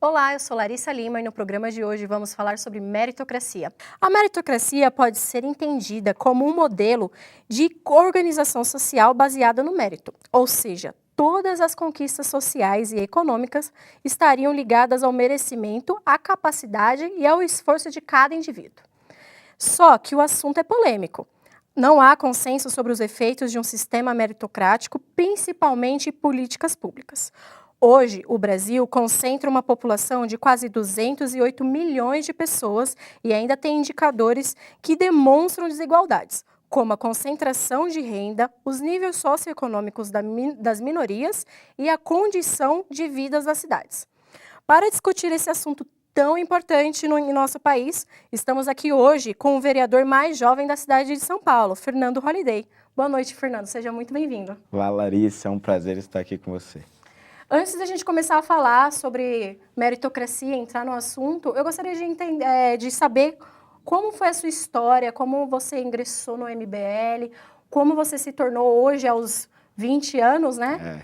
Olá, eu sou Larissa Lima e no programa de hoje vamos falar sobre meritocracia. A meritocracia pode ser entendida como um modelo de organização social baseada no mérito, ou seja, todas as conquistas sociais e econômicas estariam ligadas ao merecimento, à capacidade e ao esforço de cada indivíduo. Só que o assunto é polêmico. Não há consenso sobre os efeitos de um sistema meritocrático, principalmente em políticas públicas. Hoje, o Brasil concentra uma população de quase 208 milhões de pessoas e ainda tem indicadores que demonstram desigualdades, como a concentração de renda, os níveis socioeconômicos das minorias e a condição de vida das cidades. Para discutir esse assunto tão importante em nosso país, estamos aqui hoje com o vereador mais jovem da cidade de São Paulo, Fernando Holliday. Boa noite, Fernando. Seja muito bem-vindo. Olá, Larissa. É um prazer estar aqui com você. Antes da gente começar a falar sobre meritocracia, entrar no assunto, eu gostaria de saber como foi a sua história, como você ingressou no MBL, como você se tornou hoje, aos 20 anos, né?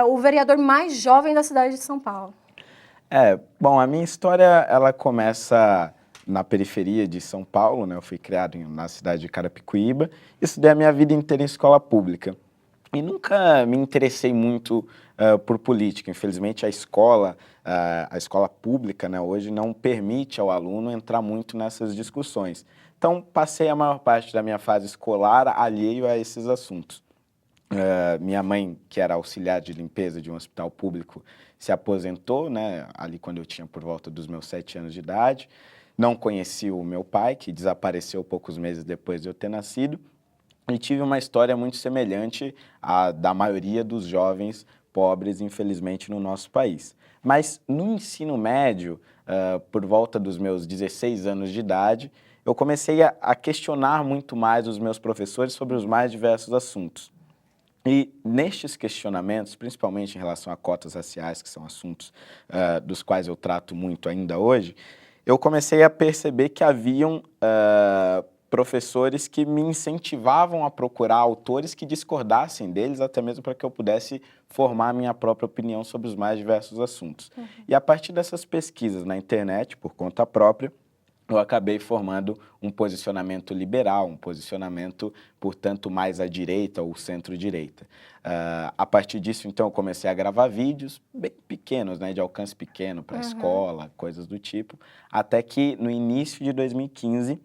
O vereador mais jovem da cidade de São Paulo. Bom, a minha história, ela começa na periferia de São Paulo, né? Eu fui criado na cidade de Carapicuíba, estudei a minha vida inteira em escola pública. E nunca me interessei muito por política. Infelizmente, a escola pública, né, hoje não permite ao aluno entrar muito nessas discussões. Então, passei a maior parte da minha fase escolar alheio a esses assuntos. Minha mãe, que era auxiliar de limpeza de um hospital público, se aposentou, né, ali quando eu tinha por volta dos meus 7 anos de idade. Não conheci o meu pai, que desapareceu poucos meses depois de eu ter nascido. E tive uma história muito semelhante à da maioria dos jovens pobres, infelizmente, no nosso país. Mas no ensino médio, por volta dos meus 16 anos de idade, eu comecei a questionar muito mais os meus professores sobre os mais diversos assuntos. E nestes questionamentos, principalmente em relação a cotas raciais, que são assuntos dos quais eu trato muito ainda hoje, eu comecei a perceber que haviam professores que me incentivavam a procurar autores que discordassem deles, até mesmo para que eu pudesse formar a minha própria opinião sobre os mais diversos assuntos. E a partir dessas pesquisas na internet, por conta própria, eu acabei formando um posicionamento liberal, um posicionamento, portanto, mais à direita ou centro-direita. A partir disso, então, eu comecei a gravar vídeos bem pequenos, né, de alcance pequeno, para a escola, coisas do tipo, até que no início de 2015,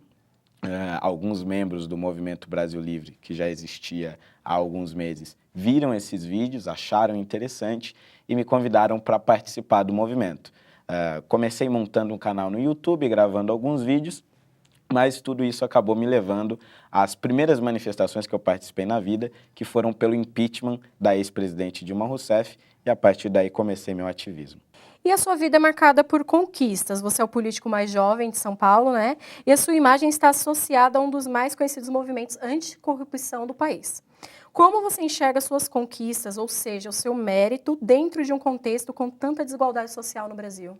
alguns membros do Movimento Brasil Livre, que já existia há alguns meses, viram esses vídeos, acharam interessante e me convidaram para participar do movimento. Comecei montando um canal no YouTube, gravando alguns vídeos, mas tudo isso acabou me levando às primeiras manifestações que eu participei na vida, que foram pelo impeachment da ex-presidente Dilma Rousseff, e a partir daí comecei meu ativismo. E a sua vida é marcada por conquistas. Você é o político mais jovem de São Paulo, né? E a sua imagem está associada a um dos mais conhecidos movimentos anticorrupção do país. Como você enxerga suas conquistas, ou seja, o seu mérito, dentro de um contexto com tanta desigualdade social no Brasil?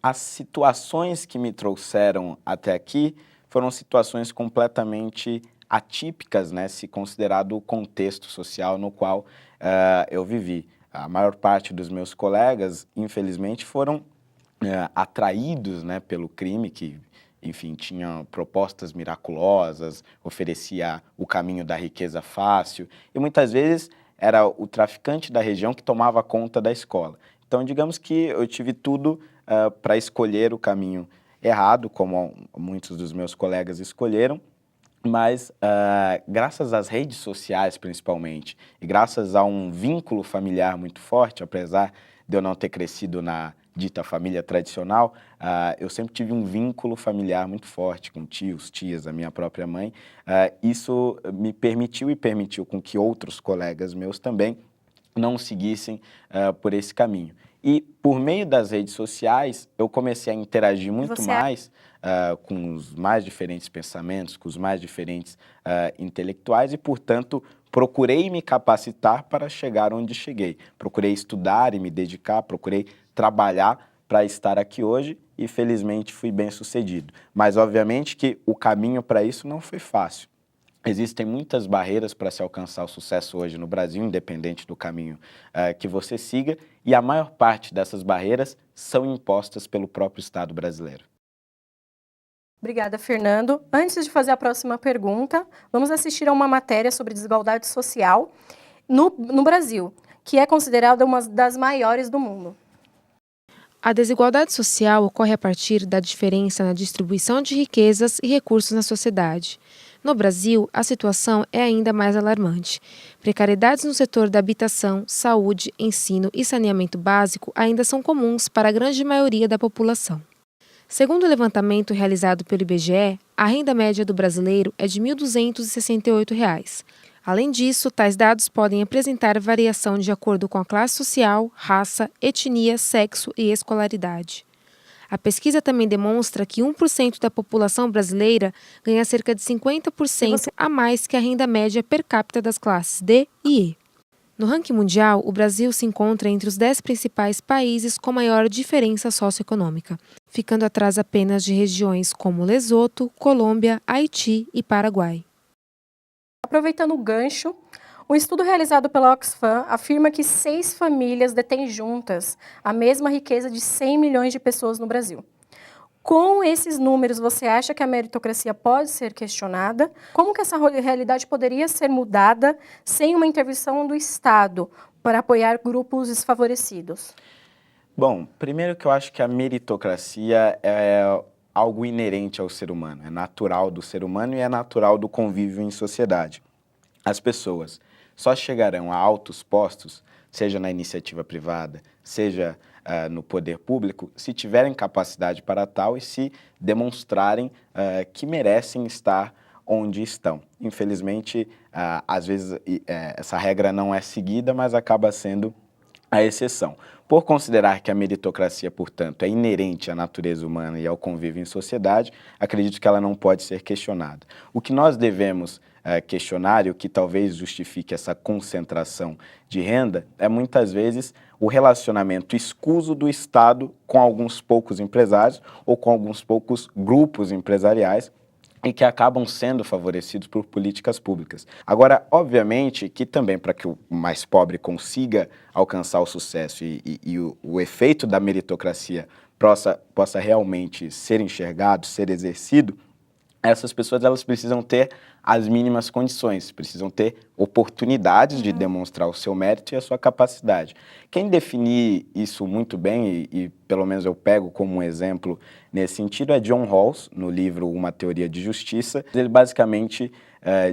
As situações que me trouxeram até aqui foram situações completamente atípicas, né, se considerado o contexto social no qual eu vivi. A maior parte dos meus colegas, infelizmente, foram atraídos, né, pelo crime, que, enfim, tinha propostas miraculosas, oferecia o caminho da riqueza fácil, e muitas vezes era o traficante da região que tomava conta da escola. Então, digamos que eu tive tudo para escolher o caminho errado, como muitos dos meus colegas escolheram, mas graças às redes sociais, principalmente, e graças a um vínculo familiar muito forte, apesar de eu não ter crescido na dita família tradicional, eu sempre tive um vínculo familiar muito forte com tios, tias, a minha própria mãe. Isso me permitiu e permitiu com que outros colegas meus também não seguissem por esse caminho. E por meio das redes sociais, eu comecei a interagir muito mais com os mais diferentes pensamentos, com os mais diferentes intelectuais e, portanto, procurei me capacitar para chegar onde cheguei. Procurei estudar e me dedicar, procurei trabalhar para estar aqui hoje e, felizmente, fui bem sucedido. Mas, obviamente, que o caminho para isso não foi fácil. Existem muitas barreiras para se alcançar o sucesso hoje no Brasil, independente do caminho que você siga, e a maior parte dessas barreiras são impostas pelo próprio Estado brasileiro. Obrigada, Fernando. Antes de fazer a próxima pergunta, vamos assistir a uma matéria sobre desigualdade social no Brasil, que é considerada uma das maiores do mundo. A desigualdade social ocorre a partir da diferença na distribuição de riquezas e recursos na sociedade. No Brasil, a situação é ainda mais alarmante. Precariedades no setor da habitação, saúde, ensino e saneamento básico ainda são comuns para a grande maioria da população. Segundo o levantamento realizado pelo IBGE, a renda média do brasileiro é de R$ 1.268. Além disso, tais dados podem apresentar variação de acordo com a classe social, raça, etnia, sexo e escolaridade. A pesquisa também demonstra que 1% da população brasileira ganha cerca de 50% a mais que a renda média per capita das classes D e E. No ranking mundial, o Brasil se encontra entre os 10 principais países com maior diferença socioeconômica, ficando atrás apenas de regiões como Lesoto, Colômbia, Haiti e Paraguai. Aproveitando o gancho, um estudo realizado pela Oxfam afirma que 6 famílias detêm juntas a mesma riqueza de 100 milhões de pessoas no Brasil. Com esses números, você acha que a meritocracia pode ser questionada? Como que essa realidade poderia ser mudada sem uma intervenção do Estado para apoiar grupos desfavorecidos? Bom, primeiro que eu acho que a meritocracia é algo inerente ao ser humano, é natural do ser humano e é natural do convívio em sociedade. As pessoas só chegarão a altos postos, seja na iniciativa privada, seja no poder público, se tiverem capacidade para tal e se demonstrarem que merecem estar onde estão. Infelizmente, às vezes essa regra não é seguida, mas acaba sendo a exceção. Por considerar que a meritocracia, portanto, é inerente à natureza humana e ao convívio em sociedade, acredito que ela não pode ser questionada. O que nós devemos questionar e o que talvez justifique essa concentração de renda é muitas vezes o relacionamento escuso do Estado com alguns poucos empresários ou com alguns poucos grupos empresariais e que acabam sendo favorecidos por políticas públicas. Agora, obviamente que também para que o mais pobre consiga alcançar o sucesso e o efeito da meritocracia possa realmente ser enxergado, ser exercido, essas pessoas elas precisam ter as mínimas condições, precisam ter oportunidades de demonstrar o seu mérito e a sua capacidade. Quem definir isso muito bem, e pelo menos eu pego como um exemplo nesse sentido, é John Rawls, no livro Uma Teoria de Justiça. Ele basicamente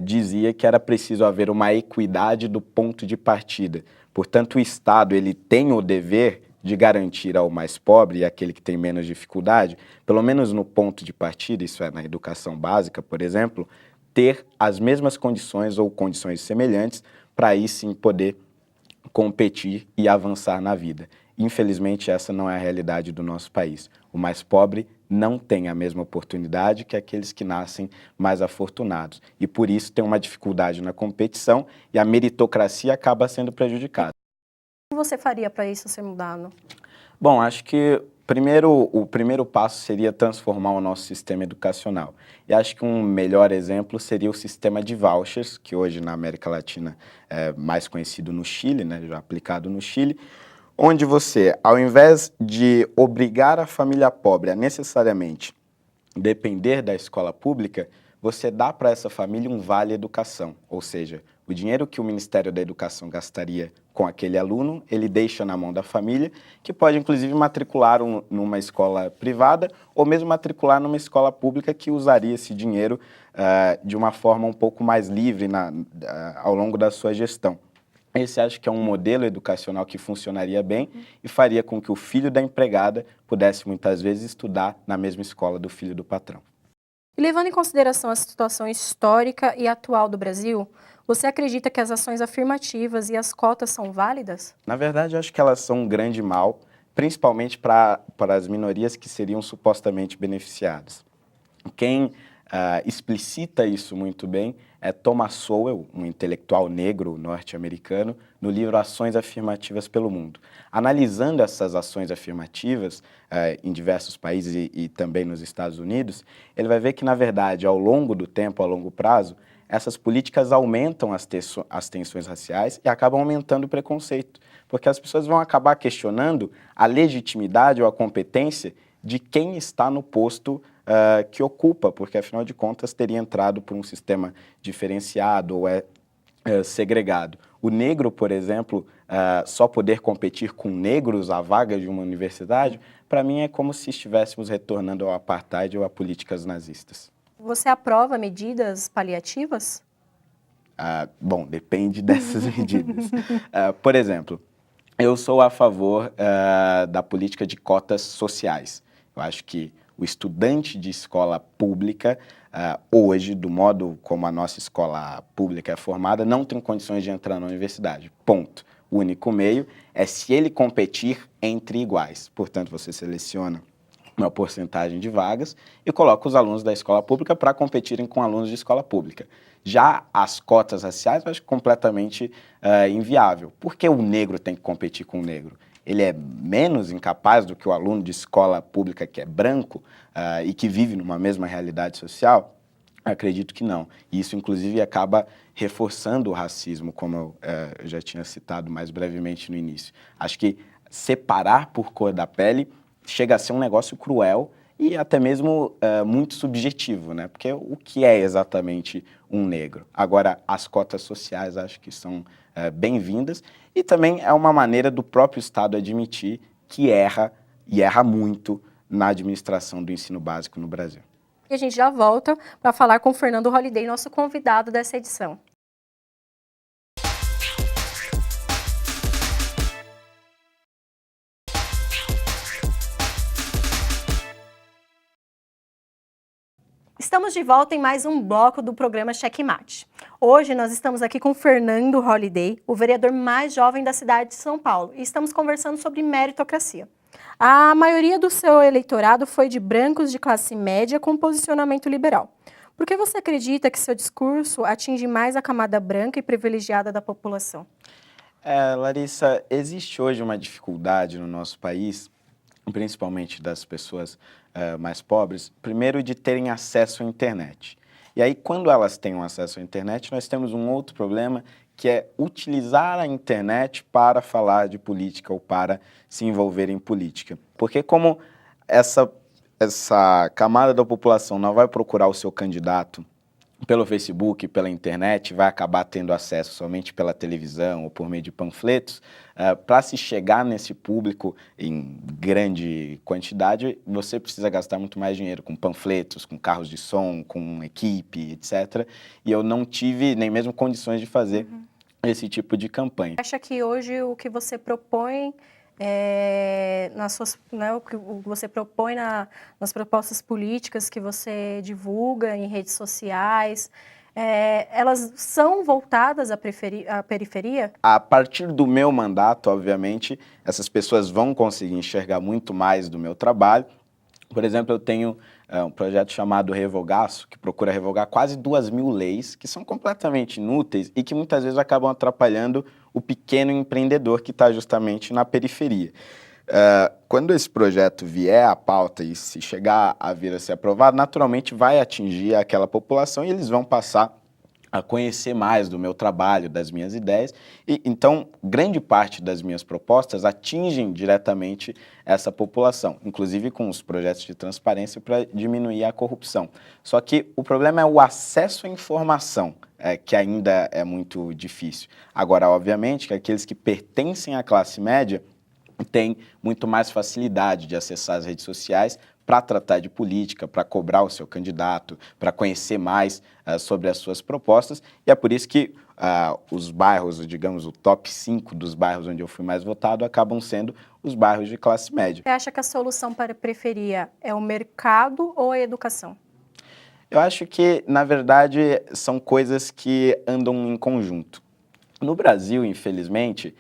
dizia que era preciso haver uma equidade do ponto de partida. Portanto, o Estado ele tem o dever de garantir ao mais pobre e àquele que tem menos dificuldade, pelo menos no ponto de partida, isso é, na educação básica, por exemplo, ter as mesmas condições ou condições semelhantes para aí sim poder competir e avançar na vida. Infelizmente, essa não é a realidade do nosso país. O mais pobre não tem a mesma oportunidade que aqueles que nascem mais afortunados. E por isso tem uma dificuldade na competição e a meritocracia acaba sendo prejudicada. O que você faria para isso ser mudado? Bom, acho que o primeiro passo seria transformar o nosso sistema educacional. E acho que um melhor exemplo seria o sistema de vouchers, que hoje na América Latina é mais conhecido no Chile, né, já aplicado no Chile, onde você, ao invés de obrigar a família pobre a necessariamente depender da escola pública, você dá para essa família um vale educação, ou seja, o dinheiro que o Ministério da Educação gastaria com aquele aluno, ele deixa na mão da família, que pode inclusive matricular numa escola privada ou mesmo matricular numa escola pública que usaria esse dinheiro de uma forma um pouco mais livre ao longo da sua gestão. Esse acho que é um modelo educacional que funcionaria bem e faria com que o filho da empregada pudesse muitas vezes estudar na mesma escola do filho do patrão. E levando em consideração a situação histórica e atual do Brasil, você acredita que as ações afirmativas e as cotas são válidas? Na verdade, eu acho que elas são um grande mal, principalmente para as minorias que seriam supostamente beneficiadas. Quem explicita isso muito bem é Thomas Sowell, um intelectual negro norte-americano, no livro Ações Afirmativas pelo Mundo. Analisando essas ações afirmativas em diversos países e também nos Estados Unidos, ele vai ver que, na verdade, ao longo do tempo, a longo prazo, essas políticas aumentam as tensões raciais e acabam aumentando o preconceito, porque as pessoas vão acabar questionando a legitimidade ou a competência de quem está no posto que ocupa, porque, afinal de contas, teria entrado por um sistema diferenciado ou segregado. O negro, por exemplo, só poder competir com negros à vaga de uma universidade, para mim é como se estivéssemos retornando ao apartheid ou a políticas nazistas. Você aprova medidas paliativas? Bom, depende dessas medidas. Por exemplo, eu sou a favor da política de cotas sociais. Eu acho que o estudante de escola pública, hoje, do modo como a nossa escola pública é formada, não tem condições de entrar na universidade. Ponto. O único meio é se ele competir entre iguais. Portanto, você seleciona uma porcentagem de vagas e coloca os alunos da escola pública para competirem com alunos de escola pública. Já as cotas raciais, eu acho completamente inviável. Por que o negro tem que competir com o negro? Ele é menos incapaz do que o aluno de escola pública que é branco e que vive numa mesma realidade social? Acredito que não. E isso, inclusive, acaba reforçando o racismo, como eu já tinha citado mais brevemente no início. Acho que separar por cor da pele chega a ser um negócio cruel e até mesmo muito subjetivo, né? Porque o que é exatamente um negro? Agora, as cotas sociais acho que são bem-vindas e também é uma maneira do próprio Estado admitir que erra, e erra muito, na administração do ensino básico no Brasil. E a gente já volta para falar com o Fernando Holliday, nosso convidado dessa edição. Estamos de volta em mais um bloco do programa Checkmate. Hoje nós estamos aqui com Fernando Holliday, o vereador mais jovem da cidade de São Paulo, e estamos conversando sobre meritocracia. A maioria do seu eleitorado foi de brancos de classe média com posicionamento liberal. Por que você acredita que seu discurso atinge mais a camada branca e privilegiada da população? Larissa, existe hoje uma dificuldade no nosso país, principalmente das pessoas mais pobres, primeiro de terem acesso à internet. E aí, quando elas têm acesso à internet, nós temos um outro problema, que é utilizar a internet para falar de política ou para se envolver em política. Porque como essa camada da população não vai procurar o seu candidato pelo Facebook, pela internet, vai acabar tendo acesso somente pela televisão ou por meio de panfletos, para se chegar nesse público em grande quantidade, você precisa gastar muito mais dinheiro com panfletos, com carros de som, com equipe, etc. E eu não tive nem mesmo condições de fazer esse tipo de campanha. Acha que hoje o que você propõe o que você propõe nas propostas políticas que você divulga em redes sociais, elas são voltadas à periferia? A partir do meu mandato, obviamente, essas pessoas vão conseguir enxergar muito mais do meu trabalho. Por exemplo, eu tenho um projeto chamado Revogaço, que procura revogar quase 2.000 leis que são completamente inúteis e que muitas vezes acabam atrapalhando o pequeno empreendedor que está justamente na periferia. Quando esse projeto vier à pauta e se chegar a vir a ser aprovado, naturalmente vai atingir aquela população e eles vão passar a conhecer mais do meu trabalho, das minhas ideias. E, então, grande parte das minhas propostas atingem diretamente essa população, inclusive com os projetos de transparência para diminuir a corrupção. Só que o problema é o acesso à informação, que ainda é muito difícil. Agora, obviamente, que aqueles que pertencem à classe média têm muito mais facilidade de acessar as redes sociais para tratar de política, para cobrar o seu candidato, para conhecer mais sobre as suas propostas. E é por isso que os bairros, digamos, o top 5 dos bairros onde eu fui mais votado, acabam sendo os bairros de classe média. Você acha que a solução para a periferia é o mercado ou a educação? Eu acho que, na verdade, são coisas que andam em conjunto. No Brasil, infelizmente,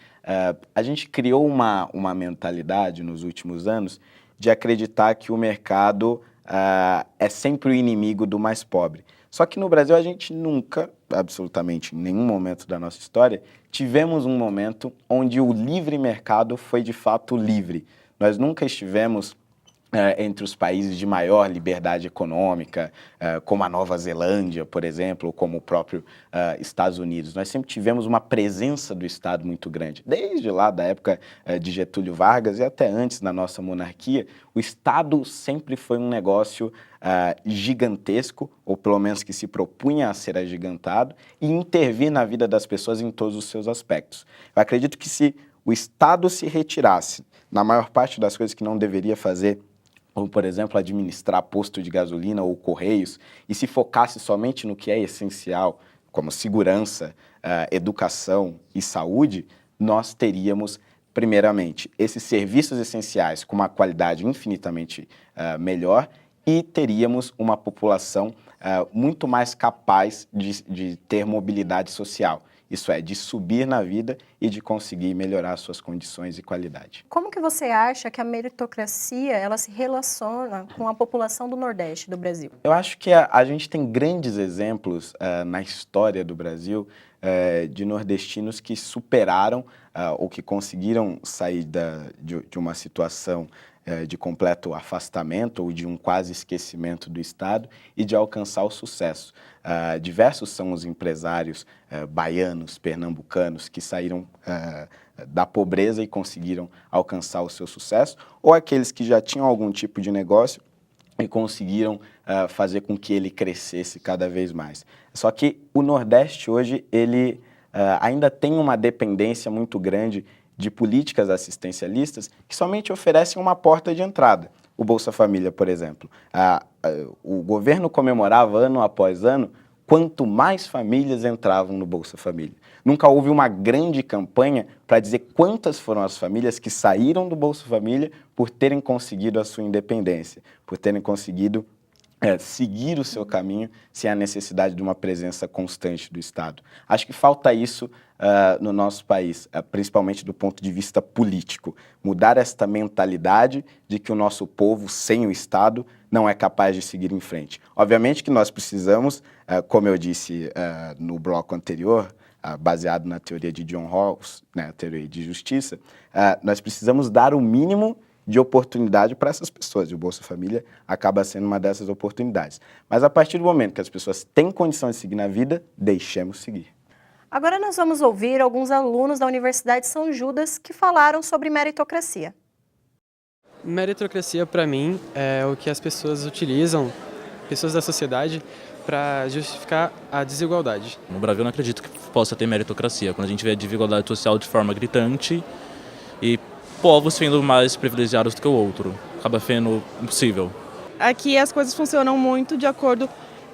a gente criou uma mentalidade nos últimos anos de acreditar que o mercado é sempre o inimigo do mais pobre. Só que no Brasil a gente nunca, absolutamente em nenhum momento da nossa história, tivemos um momento onde o livre mercado foi de fato livre. Nós nunca estivemos entre os países de maior liberdade econômica, como a Nova Zelândia, por exemplo, ou como o próprio Estados Unidos. Nós sempre tivemos uma presença do Estado muito grande. Desde lá da época de Getúlio Vargas e até antes na nossa monarquia, o Estado sempre foi um negócio gigantesco, ou pelo menos que se propunha a ser agigantado, e intervir na vida das pessoas em todos os seus aspectos. Eu acredito que se o Estado se retirasse na maior parte das coisas que não deveria fazer, como, por exemplo, administrar posto de gasolina ou correios, e se focasse somente no que é essencial, como segurança, educação e saúde, nós teríamos, primeiramente, esses serviços essenciais com uma qualidade infinitamente melhor e teríamos uma população muito mais capaz de ter mobilidade social. Isso é, de subir na vida e de conseguir melhorar suas condições e qualidade. Como que você acha que a meritocracia ela se relaciona com a população do Nordeste do Brasil? Eu acho que a gente tem grandes exemplos na história do Brasil de nordestinos que superaram ou que conseguiram sair de uma situação de completo afastamento ou de um quase esquecimento do Estado e de alcançar o sucesso. Diversos são os empresários baianos, pernambucanos, que saíram da pobreza e conseguiram alcançar o seu sucesso, ou aqueles que já tinham algum tipo de negócio e conseguiram fazer com que ele crescesse cada vez mais. Só que o Nordeste hoje, ele ainda tem uma dependência muito grande de políticas assistencialistas que somente oferecem uma porta de entrada. O Bolsa Família, por exemplo. O governo comemorava ano após ano quanto mais famílias entravam no Bolsa Família. Nunca houve uma grande campanha para dizer quantas foram as famílias que saíram do Bolsa Família por terem conseguido a sua independência, por terem conseguido seguir o seu caminho sem a necessidade de uma presença constante do Estado. Acho que falta isso no nosso país, principalmente do ponto de vista político. Mudar esta mentalidade de que o nosso povo, sem o Estado, não é capaz de seguir em frente. Obviamente que nós precisamos, como eu disse no bloco anterior, baseado na teoria de John Rawls, né, a teoria de justiça, nós precisamos dar o mínimo de oportunidade para essas pessoas, e o Bolsa Família acaba sendo uma dessas oportunidades. Mas a partir do momento que as pessoas têm condição de seguir na vida, deixemos seguir. Agora nós vamos ouvir alguns alunos da Universidade de São Judas que falaram sobre meritocracia. Meritocracia, para mim, é o que as pessoas utilizam, pessoas da sociedade, para justificar a desigualdade. No Brasil, eu não acredito que possa ter meritocracia. Quando a gente vê a desigualdade social de forma gritante e povos sendo mais privilegiados do que o outro, acaba sendo impossível. Aqui as coisas funcionam muito de acordo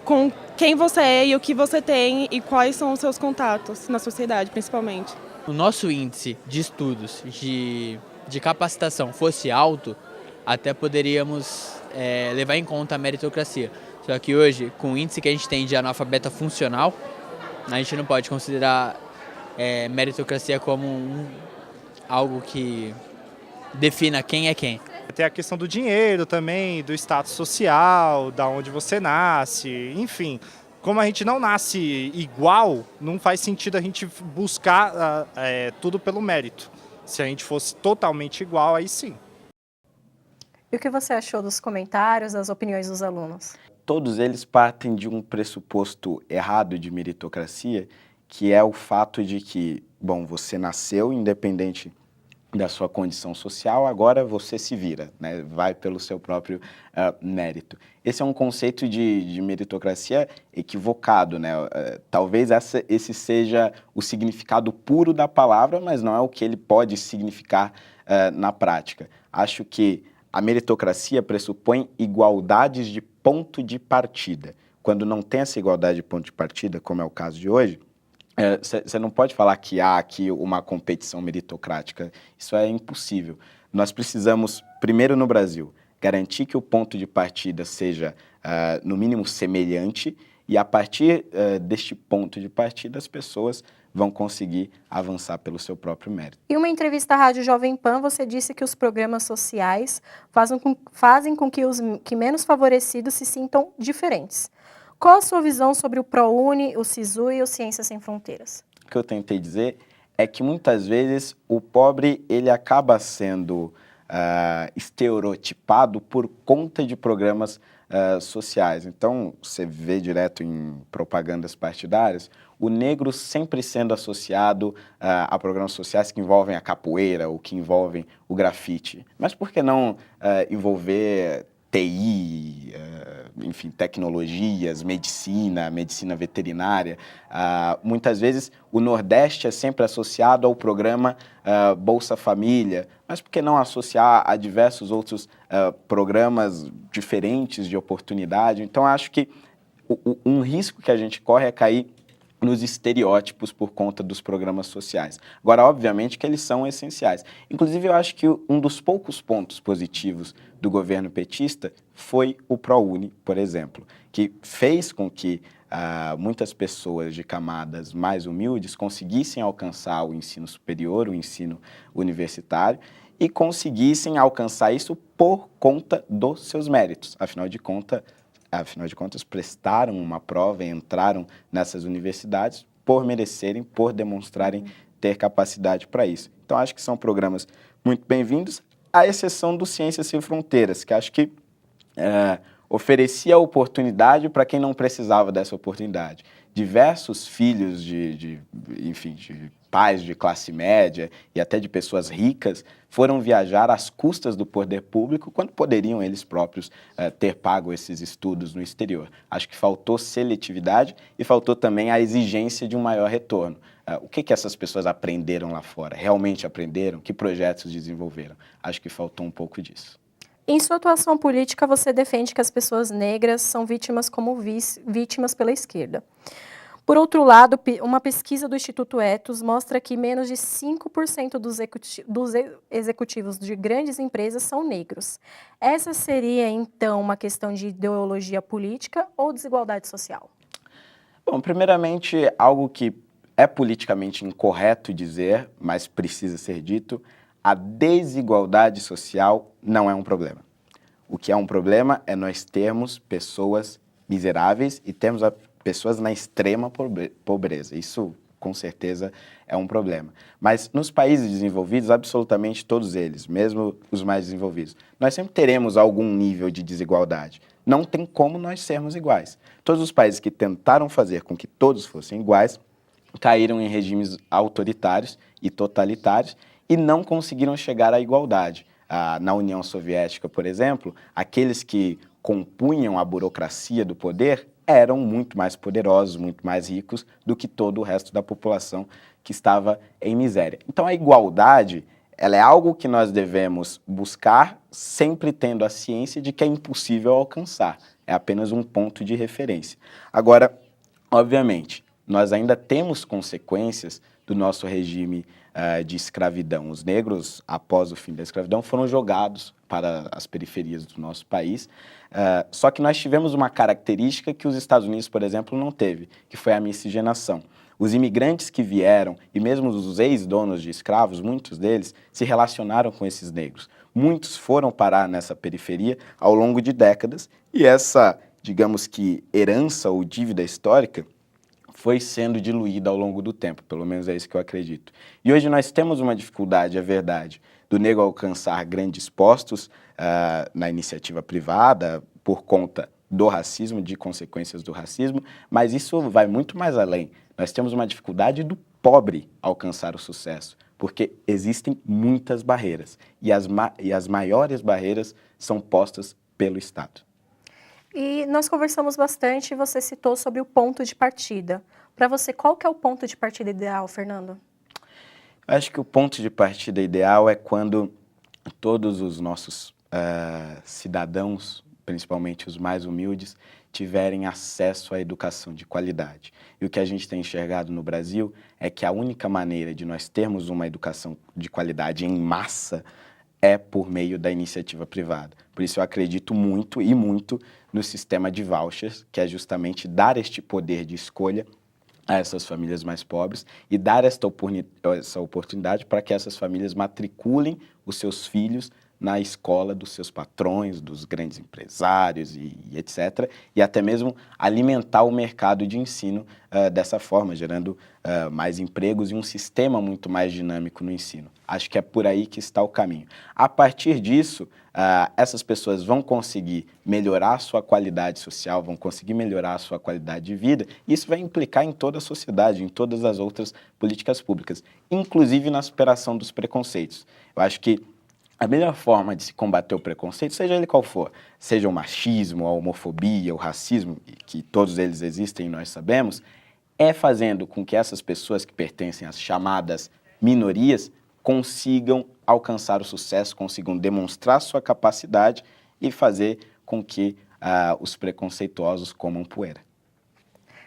com quem você é e o que você tem e quais são os seus contatos na sociedade, principalmente. O nosso índice de estudos de capacitação fosse alto, até poderíamos levar em conta a meritocracia. Só que hoje, com o índice que a gente tem de analfabeta funcional, a gente não pode considerar meritocracia como algo que defina quem é quem. Tem a questão do dinheiro também, do status social, da onde você nasce, enfim. Como a gente não nasce igual, não faz sentido a gente buscar tudo pelo mérito. Se a gente fosse totalmente igual, aí sim. E o que você achou dos comentários, das opiniões dos alunos? Todos eles partem de um pressuposto errado de meritocracia, que é o fato de que, bom, você nasceu independente da sua condição social, agora você se vira, né? Vai pelo seu próprio mérito. Esse é um conceito de meritocracia equivocado, né? Talvez esse seja o significado puro da palavra, mas não é o que ele pode significar na prática. Acho que a meritocracia pressupõe igualdades de ponto de partida. Quando não tem essa igualdade de ponto de partida, como é o caso de hoje, você não pode falar que há aqui uma competição meritocrática. Isso é impossível. Nós precisamos, primeiro no Brasil, garantir que o ponto de partida seja, no mínimo, semelhante, e a partir deste ponto de partida as pessoas vão conseguir avançar pelo seu próprio mérito. Em uma entrevista à Rádio Jovem Pan, você disse que os programas sociais fazem com que os que menos favorecidos se sintam diferentes. Qual a sua visão sobre o ProUni, o SISU e o Ciências Sem Fronteiras? O que eu tentei dizer é que muitas vezes o pobre ele acaba sendo estereotipado por conta de programas sociais. Então, você vê direto em propagandas partidárias, o negro sempre sendo associado a programas sociais que envolvem a capoeira ou que envolvem o grafite. Mas por que não envolver TI, enfim, tecnologias, medicina veterinária? Muitas vezes o Nordeste é sempre associado ao programa Bolsa Família, mas por que não associar a diversos outros programas diferentes de oportunidade? Então, acho que um risco que a gente corre é cair nos estereótipos por conta dos programas sociais. Agora, obviamente que eles são essenciais. Inclusive, eu acho que um dos poucos pontos positivos do governo petista foi o ProUni, por exemplo, que fez com que muitas pessoas de camadas mais humildes conseguissem alcançar o ensino superior, o ensino universitário, e conseguissem alcançar isso por conta dos seus méritos. Afinal de contas, prestaram uma prova e entraram nessas universidades por merecerem, por demonstrarem ter capacidade para isso. Então, acho que são programas muito bem-vindos, à exceção do Ciências Sem Fronteiras, que acho que oferecia oportunidade para quem não precisava dessa oportunidade. Diversos filhos de pais de classe média e até de pessoas ricas foram viajar às custas do poder público quando poderiam eles próprios ter pago esses estudos no exterior. Acho que faltou seletividade e faltou também a exigência de um maior retorno. O que essas pessoas aprenderam lá fora? Realmente aprenderam? Que projetos desenvolveram? Acho que faltou um pouco disso. Em sua atuação política, você defende que as pessoas negras são vítimas como vítimas pela esquerda. Por outro lado, uma pesquisa do Instituto Ethos mostra que menos de 5% dos executivos de grandes empresas são negros. Essa seria, então, uma questão de ideologia política ou desigualdade social? Bom, primeiramente, algo que é politicamente incorreto dizer, mas precisa ser dito: a desigualdade social não é um problema. O que é um problema é nós termos pessoas miseráveis e termos pessoas na extrema pobreza. Isso, com certeza, é um problema. Mas nos países desenvolvidos, absolutamente todos eles, mesmo os mais desenvolvidos, nós sempre teremos algum nível de desigualdade. Não tem como nós sermos iguais. Todos os países que tentaram fazer com que todos fossem iguais caíram em regimes autoritários e totalitários e não conseguiram chegar à igualdade. Na União Soviética, por exemplo, aqueles que compunham a burocracia do poder eram muito mais poderosos, muito mais ricos do que todo o resto da população que estava em miséria. Então, a igualdade, ela é algo que nós devemos buscar, sempre tendo a ciência de que é impossível alcançar. É apenas um ponto de referência. Agora, obviamente, nós ainda temos consequências do nosso regime de escravidão. Os negros, após o fim da escravidão, foram jogados para as periferias do nosso país. Só que nós tivemos uma característica que os Estados Unidos, por exemplo, não teve, que foi a miscigenação. Os imigrantes que vieram, e mesmo os ex-donos de escravos, muitos deles se relacionaram com esses negros. Muitos foram parar nessa periferia ao longo de décadas, e essa, digamos que, herança ou dívida histórica foi sendo diluída ao longo do tempo, pelo menos é isso que eu acredito. E hoje nós temos uma dificuldade, é verdade, do negro alcançar grandes postos na iniciativa privada por conta do racismo, de consequências do racismo, mas isso vai muito mais além. Nós temos uma dificuldade do pobre alcançar o sucesso, porque existem muitas barreiras, e as maiores barreiras são postas pelo Estado. E nós conversamos bastante e você citou sobre o ponto de partida. Para você, qual que é o ponto de partida ideal, Fernando? Eu acho que o ponto de partida ideal é quando todos os nossos cidadãos, principalmente os mais humildes, tiverem acesso à educação de qualidade. E o que a gente tem enxergado no Brasil é que a única maneira de nós termos uma educação de qualidade em massa é por meio da iniciativa privada. Por isso eu acredito muito e muito no sistema de vouchers, que é justamente dar este poder de escolha a essas famílias mais pobres e dar essa oportunidade para que essas famílias matriculem os seus filhos na escola dos seus patrões, dos grandes empresários e etc. E até mesmo alimentar o mercado de ensino dessa forma, gerando mais empregos e um sistema muito mais dinâmico no ensino. Acho que é por aí que está o caminho. A partir disso, essas pessoas vão conseguir melhorar a sua qualidade social, vão conseguir melhorar a sua qualidade de vida, e isso vai implicar em toda a sociedade, em todas as outras políticas públicas, inclusive na superação dos preconceitos. Eu acho que a melhor forma de se combater o preconceito, seja ele qual for, seja o machismo, a homofobia, o racismo, que todos eles existem e nós sabemos, é fazendo com que essas pessoas que pertencem às chamadas minorias consigam alcançar o sucesso, consigam demonstrar sua capacidade e fazer com que os preconceituosos comam poeira.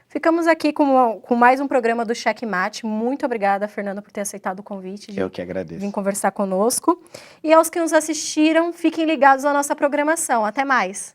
Ficamos aqui com mais um programa do Checkmate. Muito obrigada, Fernando, por ter aceitado o convite. Eu que agradeço. Vir conversar conosco. E aos que nos assistiram, fiquem ligados à nossa programação. Até mais!